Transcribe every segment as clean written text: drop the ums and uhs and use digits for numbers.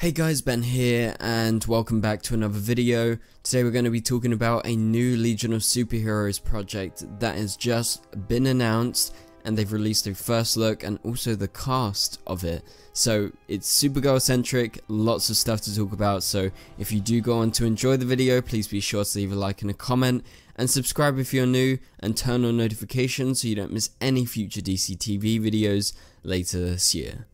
Hey guys, Ben here and welcome back to another video. Today we're going to be talking about a new Legion of Superheroes project that has just been announced, and they've released a first look and also the cast of it. So it's Supergirl centric, lots of stuff to talk about, so if you do go on to enjoy the video, please be sure to leave a like and a comment, and subscribe if you're new, and turn on notifications so you don't miss any future DC TV videos later this year.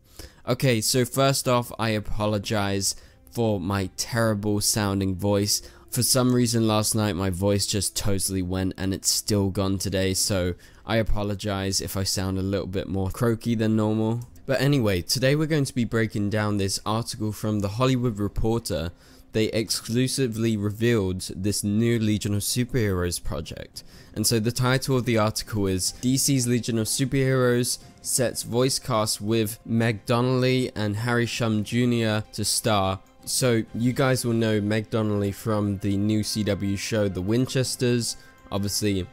Okay, so first off, I apologize for my terrible sounding voice. For some reason last night my voice just totally went and it's still gone today, so I apologize if I sound a little bit more croaky than normal. But anyway, today we're going to be breaking down this article from The Hollywood Reporter. They exclusively revealed this new Legion of Superheroes project. And so the title of the article is DC's Legion of Superheroes sets voice cast with Meg Donnelly and Harry Shum Jr. to star. So you guys will know Meg Donnelly from the new CW show The Winchesters. Obviously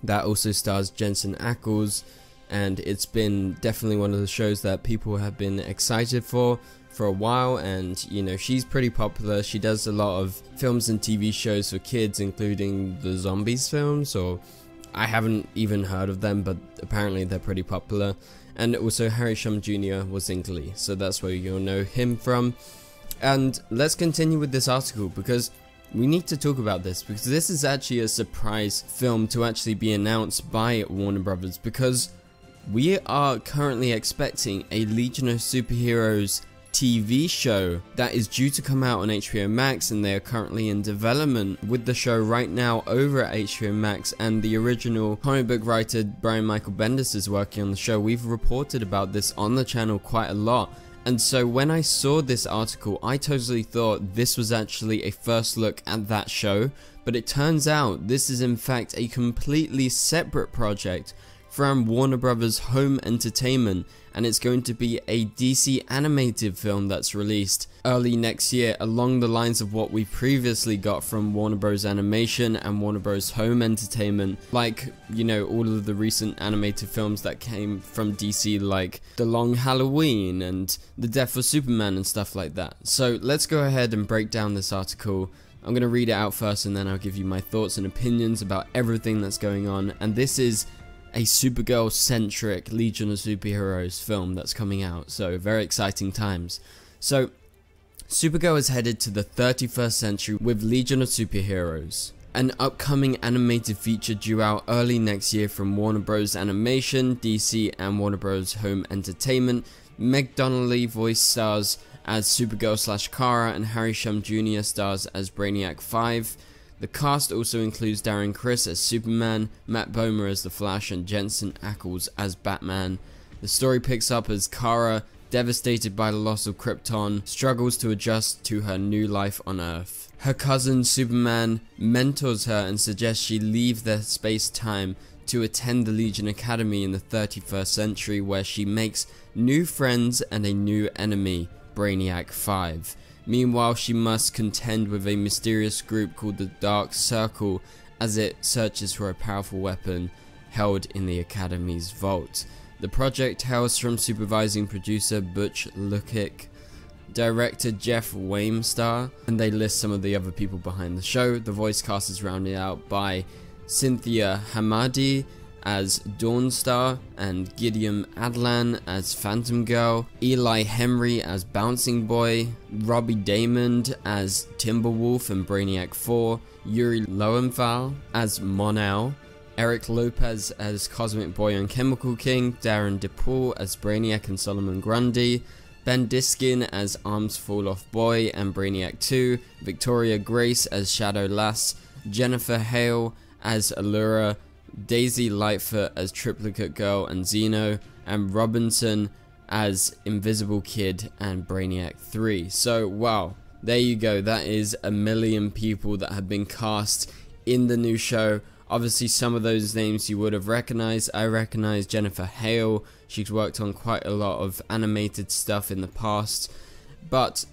that also stars Jensen Ackles, and it's been definitely one of the shows that people have been excited for a while, and you know, she's pretty popular. She does a lot of films and TV shows for kids, including the Zombies films, or I haven't even heard of them, but apparently they're pretty popular. And also Harry Shum Jr. was in Glee, so that's where you'll know him from. And let's continue with this article, because we need to talk about this, because this is actually a surprise film to actually be announced by Warner Brothers, because we are currently expecting a Legion of Superheroes TV show that is due to come out on HBO Max, and they are currently in development with the show right now over at HBO Max, and the original comic book writer Brian Michael Bendis is working on the show. We've reported about this on the channel quite a lot, and so when I saw this article I totally thought this was actually a first look at that show, but it turns out this is in fact a completely separate project from Warner Brothers Home Entertainment, and it's going to be a DC animated film that's released early next year, along the lines of what we previously got from Warner Bros. Animation and Warner Bros. Home Entertainment, like, you know, all of the recent animated films that came from DC, like The Long Halloween and The Death of Superman and stuff like that. So let's go ahead and break down this article. I'm going to read it out first, and then I'll give you my thoughts and opinions about everything that's going on. And this is a Supergirl centric Legion of Superheroes film that's coming out, so very exciting times. So Supergirl is headed to the 31st century with Legion of Superheroes, an upcoming animated feature due out early next year from Warner Bros. Animation, DC, and Warner Bros. Home Entertainment. Meg Donnelly voice stars as Supergirl / Kara, and Harry Shum Jr. stars as Brainiac 5. The cast also includes Darren Criss as Superman, Matt Bomer as The Flash, and Jensen Ackles as Batman. The story picks up as Kara, devastated by the loss of Krypton, struggles to adjust to her new life on Earth. Her cousin Superman mentors her and suggests she leave their space-time to attend the Legion Academy in the 31st century, where she makes new friends and a new enemy, Brainiac 5. Meanwhile, she must contend with a mysterious group called the Dark Circle as it searches for a powerful weapon held in the Academy's vault. The project hails from supervising producer Butch Lukic, director Jeff Wamstar, and they list some of the other people behind the show. The voice cast is rounded out by Cynthia Hamadi as Dawnstar, and Gideon Adlan as Phantom Girl, Eli Henry as Bouncing Boy, Robbie Daymond as Timberwolf and Brainiac 4, Yuri Lowenthal as Mon-El, Eric Lopez as Cosmic Boy and Chemical King, Darren DePaul as Brainiac and Solomon Grundy, Ben Diskin as Arms Fall Off Boy and Brainiac 2, Victoria Grace as Shadow Lass, Jennifer Hale as Allura, Daisy Lightfoot as Triplicate Girl and Zeno, and Robinson as Invisible Kid and Brainiac 3. So wow, there you go, that is a million people that have been cast in the new show. Obviously some of those names you would have recognized. I recognize Jennifer Hale, she's worked on quite a lot of animated stuff in the past, but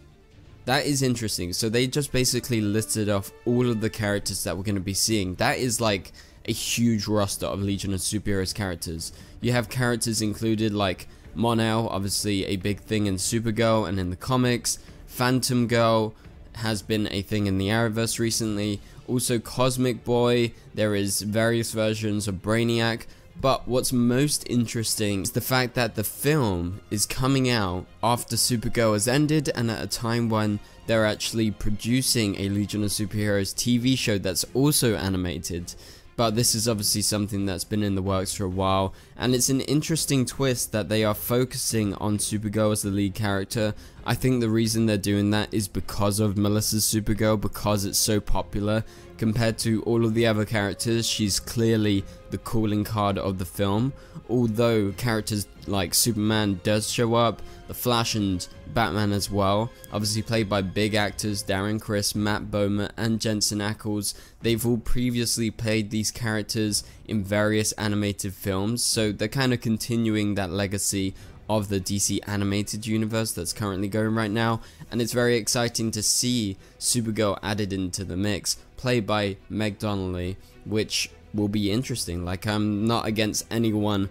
that is interesting. So they just basically listed off all of the characters that we're going to be seeing. That is like a huge roster of Legion of Superheroes characters. You have characters included like Mon-El, obviously a big thing in Supergirl and in the comics, Phantom Girl has been a thing in the Arrowverse recently. Also Cosmic Boy, there is various versions of Brainiac. But what's most interesting is the fact that the film is coming out after Supergirl has ended and at a time when they're actually producing a Legion of Superheroes TV show that's also animated. But this is obviously something that's been in the works for a while, and it's an interesting twist that they are focusing on Supergirl as the lead character. I think the reason they're doing that is because of Melissa's Supergirl, because it's so popular. Compared to all of the other characters, she's clearly the calling card of the film. Although characters like Superman does show up, the Flash and Batman as well, obviously played by big actors Darren Criss, Matt Bomer and Jensen Ackles. They've all previously played these characters in various animated films, so they're kind of continuing that legacy of the DC animated universe that's currently going right now, and it's very exciting to see Supergirl added into the mix, played by Meg Donnelly, which will be interesting. Like, I'm not against anyone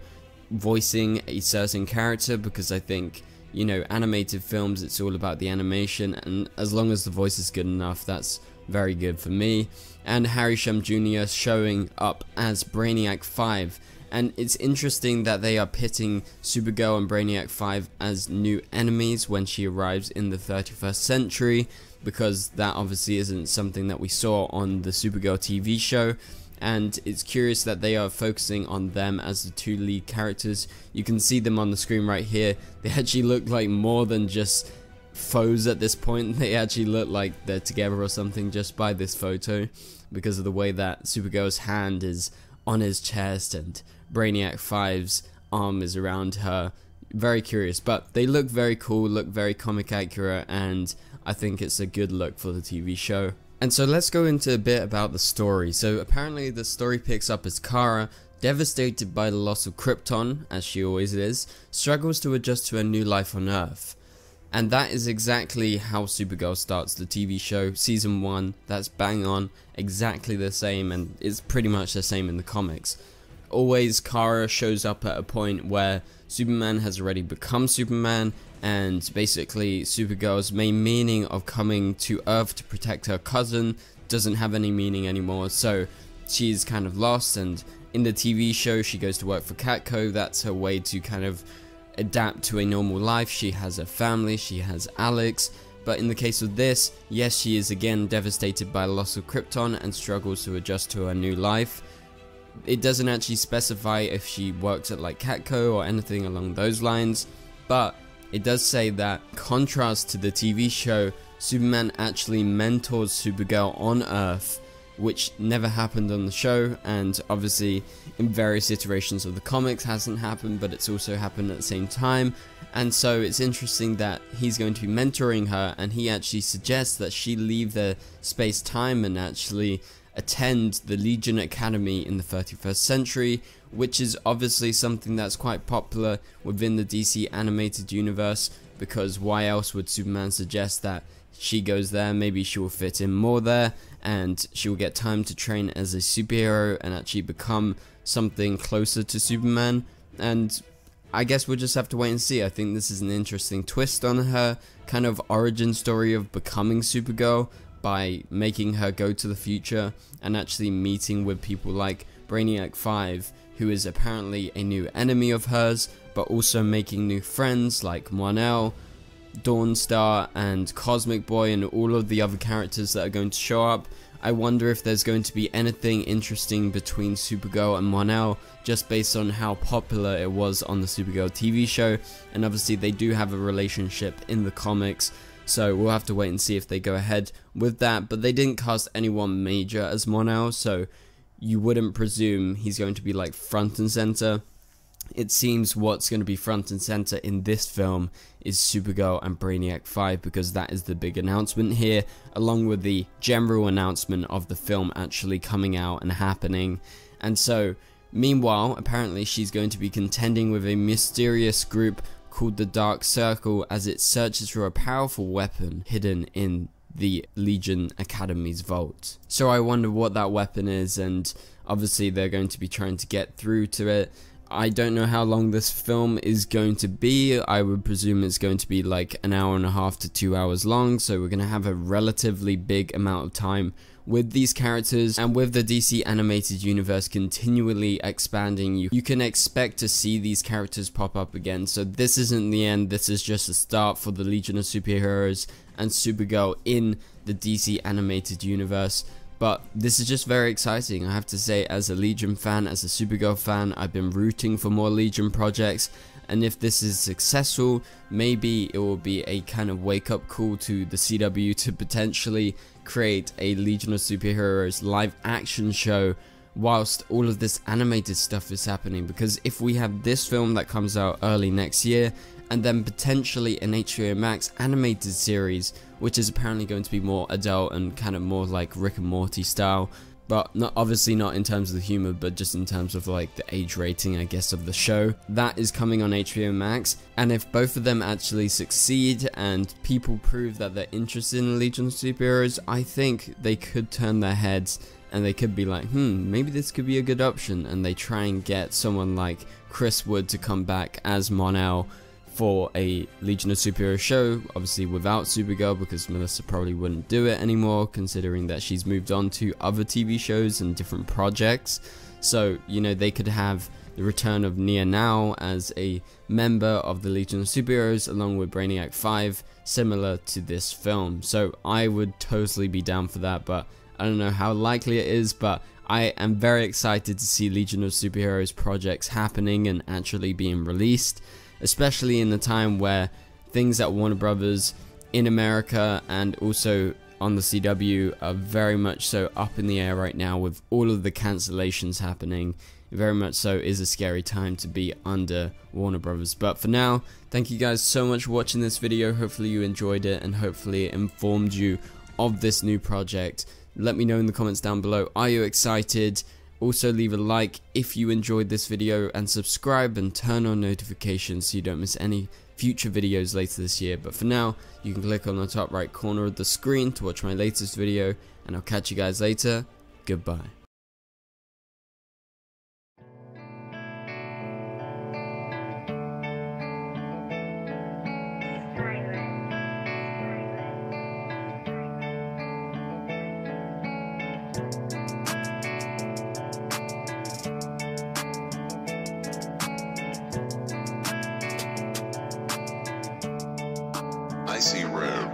voicing a certain character, because I think, you know, animated films, it's all about the animation, and as long as the voice is good enough, that's very good for me. And Harry Shum Jr. showing up as Brainiac 5. And it's interesting that they are pitting Supergirl and Brainiac 5 as new enemies when she arrives in the 31st century, because that obviously isn't something that we saw on the Supergirl TV show. And it's curious that they are focusing on them as the two lead characters. You can see them on the screen right here. They actually look like more than just foes at this point. They actually look like they're together or something just by this photo, because of the way that Supergirl's hand is on his chest and Brainiac 5's arm is around her. Very curious, but they look very cool, look very comic accurate, and I think it's a good look for the TV show. And so let's go into a bit about the story. So apparently the story picks up as Kara, devastated by the loss of Krypton, as she always is, struggles to adjust to a new life on Earth. And that is exactly how Supergirl starts the TV show, season 1, that's bang on, exactly the same, and it's pretty much the same in the comics. Always Kara shows up at a point where Superman has already become Superman, and basically Supergirl's main meaning of coming to Earth to protect her cousin doesn't have any meaning anymore, so she's kind of lost. And in the TV show she goes to work for Catco. That's her way to kind of adapt to a normal life. She has a family, she has Alex, but in the case of this, yes, she is again devastated by the loss of Krypton and struggles to adjust to her new life. It doesn't actually specify if she works at like Catco or anything along those lines, but it does say that, contrast to the TV show, Superman actually mentors Supergirl on Earth, which never happened on the show, and obviously in various iterations of the comics hasn't happened, but it's also happened at the same time. And so it's interesting that he's going to be mentoring her, and he actually suggests that she leave the space-time and actually attend the Legion Academy in the 31st century, which is obviously something that's quite popular within the DC animated universe, because why else would Superman suggest that she goes there? Maybe she will fit in more there, and she will get time to train as a superhero and actually become something closer to Superman. And I guess we'll just have to wait and see. I think this is an interesting twist on her kind of origin story of becoming Supergirl, by making her go to the future and actually meeting with people like Brainiac 5, who is apparently a new enemy of hers, but also making new friends like Mon-El, Dawnstar and Cosmic Boy and all of the other characters that are going to show up. I wonder if there's going to be anything interesting between Supergirl and Mon-El, just based on how popular it was on the Supergirl TV show, and obviously they do have a relationship in the comics, so we'll have to wait and see if they go ahead with that. But they didn't cast anyone major as Mon-El, so you wouldn't presume he's going to be like front and center. It seems what's going to be front and center in this film is Supergirl and Brainiac 5, because that is the big announcement here, along with the general announcement of the film actually coming out and happening. And so, meanwhile, apparently she's going to be contending with a mysterious group called the Dark Circle as it searches for a powerful weapon hidden in the Legion Academy's vault. So I wonder what that weapon is, and obviously they're going to be trying to get through to it. I don't know how long this film is going to be. I would presume it's going to be like an hour and a half to 2 hours long, so we're going to have a relatively big amount of time with these characters. And with the DC animated universe continually expanding, you can expect to see these characters pop up again. So this isn't the end, this is just a start for the Legion of Superheroes and Supergirl in the DC animated universe. But this is just very exciting. I have to say, as a Legion fan, as a Supergirl fan, I've been rooting for more Legion projects, and if this is successful, maybe it will be a kind of wake-up call to the CW to potentially create a Legion of Superheroes live action show whilst all of this animated stuff is happening. Because if we have this film that comes out early next year, and then potentially an HBO Max animated series, which is apparently going to be more adult and kind of more like Rick and Morty style, but obviously not in terms of the humor, but just in terms of like the age rating, I guess, of the show. That is coming on HBO Max, and if both of them actually succeed and people prove that they're interested in Legion of Superheroes, I think they could turn their heads and they could be like, maybe this could be a good option, and they try and get someone like Chris Wood to come back as Mon-El for a Legion of Superheroes show, obviously without Supergirl, because Melissa probably wouldn't do it anymore, considering that she's moved on to other TV shows and different projects. So, you know, they could have the return of Nia Now as a member of the Legion of Superheroes, along with Brainiac 5, similar to this film. So I would totally be down for that, but I don't know how likely it is, but I am very excited to see Legion of Superheroes projects happening and actually being released, especially in the time where things at Warner Brothers in America and also on the CW are very much so up in the air right now with all of the cancellations happening. It very much so is a scary time to be under Warner Brothers. But for now, thank you guys so much for watching this video. Hopefully you enjoyed it and hopefully it informed you of this new project. Let me know in the comments down below, are you excited? Also leave a like if you enjoyed this video, and subscribe and turn on notifications so you don't miss any future videos later this year. But for now, you can click on the top right corner of the screen to watch my latest video, and I'll catch you guys later. Goodbye. I see red.